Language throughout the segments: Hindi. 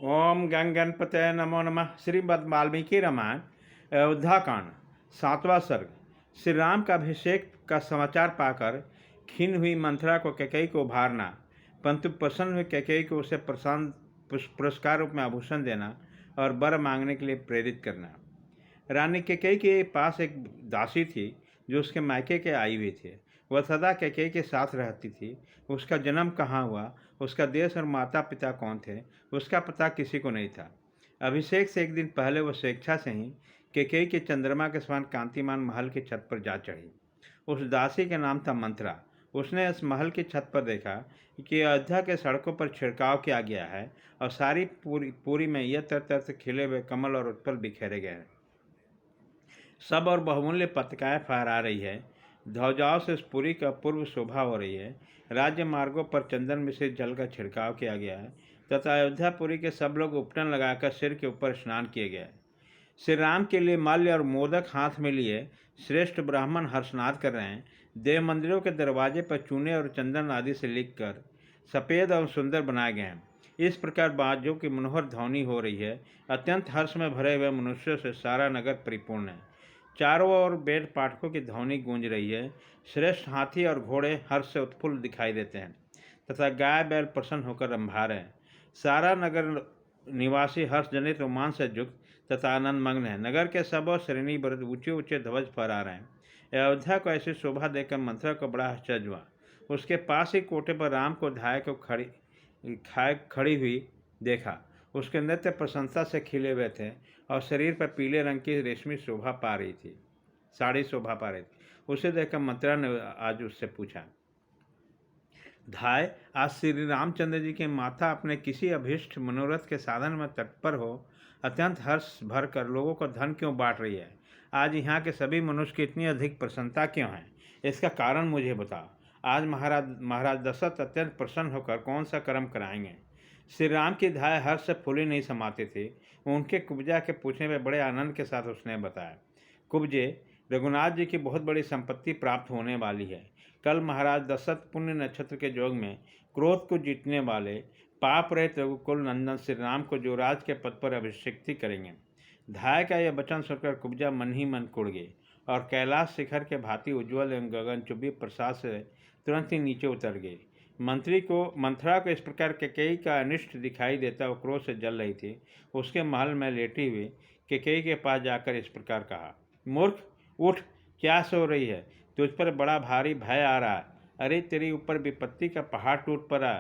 ओम गंग गणपतये नमो नमः। श्रीमद् वाल्मीकि रामायण अयोध्याकांड 7वां सर्ग। श्री राम का अभिषेक का समाचार पाकर खिन्न हुई मंथरा को कैकेयी को उभारना, परंतु प्रसन्न हुई कैकेयी को उसे पुरस्कार रूप में आभूषण देना और वर मांगने के लिए प्रेरित करना। रानी कैकेयी के पास एक दासी थी जो उसके मायके के आई हुई थी। वह सदा कैकेयी के साथ रहती थी। उसका जन्म कहाँ हुआ, उसका देश और माता पिता कौन थे, उसका पता किसी को नहीं था। अभिषेक से एक दिन पहले वह स्वेच्छा से ही कैकेयी के चंद्रमा के समान कांतिमान महल की छत पर जा चढ़ी। उस दासी का नाम था मंत्रा। उसने इस महल की छत पर देखा कि अयोध्या के सड़कों पर छिड़काव किया गया है और सारी पूरी में यह तरह से खिले हुए कमल और उत्पल बिखेरे गए हैं। सब और बहुमूल्य पताकाएं फहरा रही है। ध्वजाओं से इस पुरी का पूर्व शोभा हो रही है। राज्य मार्गों पर चंदन मिश्रित जल का छिड़काव किया गया है तथा अयोध्यापुरी के सब लोग उपटन लगाकर सिर के ऊपर स्नान किए गए। श्री राम के लिए माल्य और मोदक हाथ में लिए श्रेष्ठ ब्राह्मण हर्षनाद कर रहे हैं। देव मंदिरों के दरवाजे पर चूने और चंदन आदि से लिखकर सफ़ेद और सुंदर बनाए गए हैं। इस प्रकार बाजों की मनोहर ध्वनि हो रही है। अत्यंत हर्ष में भरे हुए मनुष्यों से सारा नगर परिपूर्ण है। चारों ओर वेद पाठकों की ध्वनि गूंज रही है। श्रेष्ठ हाथी और घोड़े हर्ष से उत्फुल्ल दिखाई देते हैं तथा गाय बैल प्रसन्न होकर रंभा रहे हैं। सारा नगर निवासी हर्षजनित रोमांच से युक्त तथा आनंद मग्न है। नगर के सब और श्रेणी वर्ग ऊंचे ऊंचे ध्वज फहरा रहे हैं। अयोध्या को ऐसी शोभा देखकर मंथरा को बड़ा आश्चर्य हुआ। उसके पास ही कोटे पर राम को धाय को खड़ी हुई देखा। उसके नृत्य प्रसन्नता से खिले हुए थे और शरीर पर पीले रंग की रेशमी शोभा पा रही थी, साड़ी शोभा पा रही थी। उसे देखकर मंत्रा ने आज उससे पूछा, धाय, आज श्री रामचंद्र जी के माता अपने किसी अभीष्ट मनोरथ के साधन में तत्पर हो अत्यंत हर्ष भर कर लोगों को धन क्यों बांट रही है? आज यहाँ के सभी मनुष्य की इतनी अधिक प्रसन्नता क्यों है? इसका कारण मुझे बताओ। आज महाराज दशरथ अत्यंत प्रसन्न होकर कौन सा कर्म कराएंगे? श्री राम की धाय हर्ष से फूली नहीं समाती थी। उनके कुब्जा के पूछने में बड़े आनंद के साथ उसने बताया, कुब्जे, रघुनाथ जी की बहुत बड़ी संपत्ति प्राप्त होने वाली है। कल महाराज दशरथ पुण्य नक्षत्र के योग में क्रोध को जीतने वाले पाप रहित रघुकुल नंदन श्री राम को युवराज के पद पर अभिषिक्त करेंगे। धाय का यह वचन सुनकर कुब्जा मन ही मन कुड़ गई और कैलाश शिखर के भांति उज्ज्वल एवं गगनचुंबी प्रसाद से तुरंत ही नीचे उतर गई। मंथरा को इस प्रकार कैकेयी का अनिष्ट दिखाई देता वो क्रोध से जल रही थी। उसके महल में लेटी हुई कैकेयी के पास जाकर इस प्रकार कहा, मूर्ख, उठ, क्या सो रही है? तुझ पर बड़ा भारी भय आ रहा है। अरे, तेरी ऊपर विपत्ति का पहाड़ टूट पड़ा,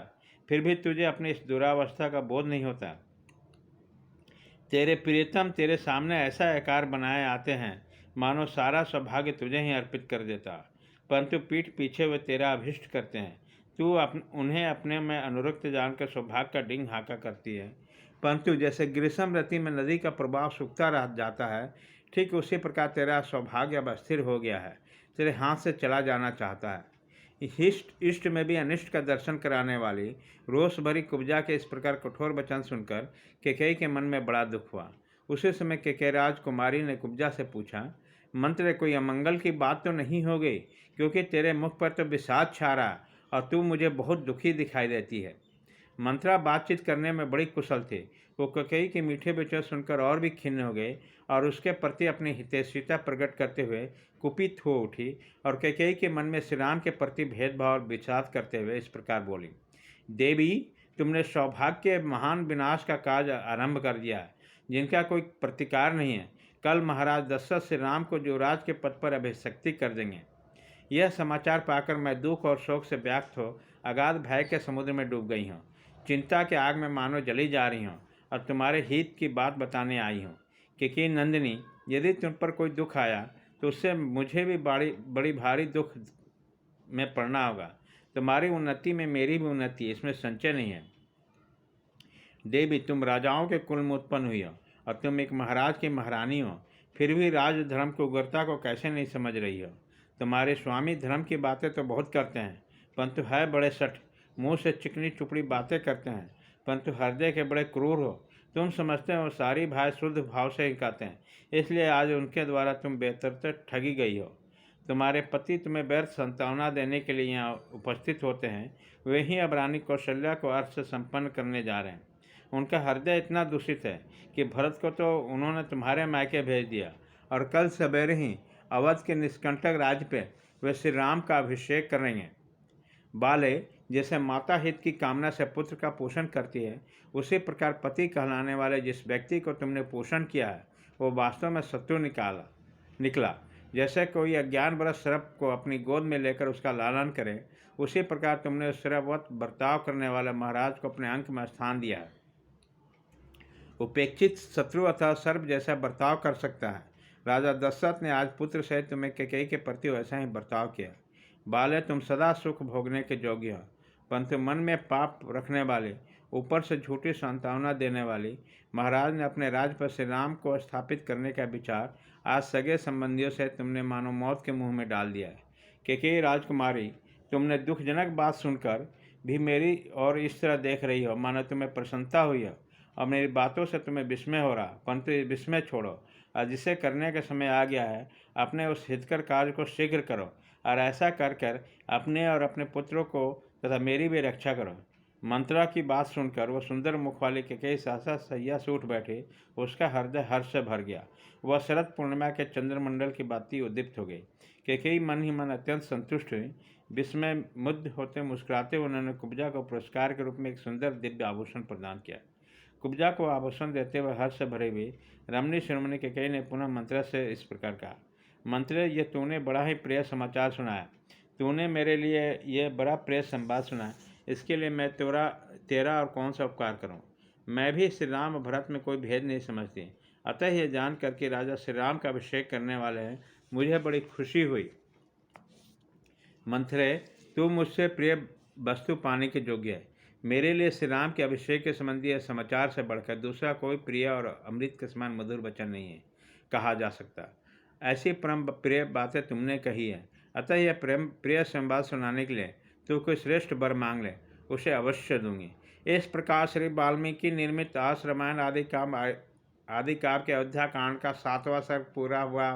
फिर भी तुझे अपनी इस दुरावस्था का बोध नहीं होता। तेरे प्रियतम तेरे सामने ऐसा आकार बनाए आते हैं मानो सारा सौभाग्य तुझे ही अर्पित कर देता, परंतु पीठ पीछे वे तेरा अभिष्ट करते हैं। तू उन्हें अपने में अनुरक्त जानकर सौभाग्य का डिंग हाका करती है, परंतु जैसे ग्रीष्म ऋतु में नदी का प्रभाव सूखता रह जाता है, ठीक उसी प्रकार तेरा सौभाग्य अब अस्थिर हो गया है, तेरे हाथ से चला जाना चाहता है। इष्ट में भी अनिष्ट का दर्शन कराने वाली रोष भरी कुब्जा के इस प्रकार कठोर वचन सुनकर कैकेयी के मन में बड़ा दुख हुआ। उसी समय कैकेयी कुमारी ने कुब्जा से पूछा, मंत्र, कोई अमंगल की बात तो नहीं हो गई? क्योंकि तेरे मुख पर तो विषाद छा रहा और तू मुझे बहुत दुखी दिखाई देती है। मंत्रा बातचीत करने में बड़ी कुशल थी। वो कैकेयी के मीठे विचार सुनकर और भी खिन्न हो गए और उसके प्रति अपनी हितैषीता प्रकट करते हुए कुपित हो उठी और कैकेयी के मन में श्री राम के प्रति भेदभाव और विषाद करते हुए इस प्रकार बोली, देवी, तुमने सौभाग्य के महान विनाश का कार्य आरंभ कर दिया है, जिनका कोई प्रतिकार नहीं है। कल महाराज दशरथ श्री राम को युवराज के पद पर अभिषिक्त कर देंगे। यह समाचार पाकर मैं दुख और शोक से व्याप्त हो अगाध भय के समुद्र में डूब गई हूँ। चिंता के आग में मानो जली जा रही हूँ और तुम्हारे हित की बात बताने आई हूँ। क्योंकि नंदिनी, यदि तुम पर कोई दुख आया तो उससे मुझे भी बड़ी भारी दुख में पड़ना होगा। तुम्हारी उन्नति में मेरी भी उन्नति है, इसमें संशय नहीं है। देवी, तुम राजाओं के कुल में उत्पन्न हुई हो और तुम एक महाराज की महारानी हो, फिर भी राजधर्म की उग्रता को कैसे नहीं समझ रही हो? तुम्हारे स्वामी धर्म की बातें तो बहुत करते हैं, परंतु है बड़े सठ, मुँह से चिकनी चुपड़ी बातें करते हैं, परंतु हृदय के बड़े क्रूर हो। तुम समझते हो सारी भाई शुद्ध भाव से ही कहते हैं, इसलिए आज उनके द्वारा तुम बेहतर ठगी गई हो। तुम्हारे पति तुम्हें व्यर्थ संतावना देने के लिए यहाँ उपस्थित होते हैं। वे ही अब रानी कौशल्या को अर्थ से संपन्न करने जा रहे हैं। उनका हृदय इतना दूषित है कि भरत को तो उन्होंने तुम्हारे मायके भेज दिया और कल सवेरे ही अवध के निष्कंटक राज्य पे वे श्री राम का अभिषेक करेंगे। बाले, जैसे माता हित की कामना से पुत्र का पोषण करती है, उसी प्रकार पति कहलाने वाले जिस व्यक्ति को तुमने पोषण किया है वो वास्तव में शत्रु निकला। जैसे कोई अज्ञानवश सर्प को अपनी गोद में लेकर उसका लालन करे, उसी प्रकार तुमने उस सर्पवत बर्ताव करने वाले महाराज को अपने अंक में स्थान दिया है। उपेक्षित शत्रु अथवा सर्प जैसा बर्ताव कर सकता है। राजा दशरथ ने आज पुत्र सहित तुम्हें कैकेयी के प्रति वैसा ही बर्ताव किया। बाले, तुम सदा सुख भोगने के योग्य हो, परंतु मन में पाप रखने वाले, ऊपर से झूठी सांत्वना देने वाली महाराज ने अपने राज्य पर श्री राम को स्थापित करने का विचार आज सगे संबंधियों से तुमने मानो मौत के मुंह में डाल दिया है। कैकेयी राजकुमारी, तुमने दुखजनक बात सुनकर भी मेरी और इस तरह देख रही हो मानो तुम्हें प्रसन्नता हुई हो और मेरी बातों से तुम्हें विस्मय हो रहा, परंतु ये विस्मय छोड़ो और जिसे करने का समय आ गया है अपने उस हितकर कार्य को शीघ्र करो और ऐसा कर कर अपने और अपने पुत्रों को तथा मेरी भी रक्षा करो। मंत्रा की बात सुनकर वह सुंदर मुख वाली कैकेयी सहसा सैया से उठ बैठे। उसका हृदय हर्ष से भर गया। वह शरद पूर्णिमा के चंद्रमंडल की बाती उद्दीप्त हो गई। कैकेयी मन ही मन अत्यंत संतुष्ट हुई। विस्मय मुग्ध होते मुस्कुराते उन्होंने कुब्जा को पुरस्कार के रूप में एक सुंदर दिव्य आभूषण प्रदान किया। कुब्जा को आभूषण देते हुए हर्ष से भरे हुए रमणी शिरोमणि कैकेयी ने पुनः मंत्रा से इस प्रकार कहा, मंत्रे, ये तूने बड़ा ही प्रिय समाचार सुनाया। तूने मेरे लिए यह बड़ा प्रिय संवाद सुना, इसके लिए मैं तेरा और कौन सा उपकार करूं। मैं भी श्री राम और भरत में कोई भेद नहीं समझती, अतः यह जान करके राजा श्री राम का अभिषेक करने वाले हैं, मुझे बड़ी खुशी हुई। मंत्रे, तू मुझसे प्रिय वस्तु पाने के योग्य है। मेरे लिए श्री राम के अभिषेक के संबंधी समाचार से बढ़कर दूसरा कोई प्रिय और अमृत के समान मधुर वचन नहीं है कहा जा सकता। ऐसी परम प्रिय बातें तुमने कही है, अतः यह प्रिय संवाद सुनाने के लिए तू कोई श्रेष्ठ वर मांग ले, उसे अवश्य दूंगी। इस प्रकार श्री वाल्मीकि निर्मित आस रामायण आदि काव्य के अयोध्या कांड का 7वां सर्ग पूरा हुआ।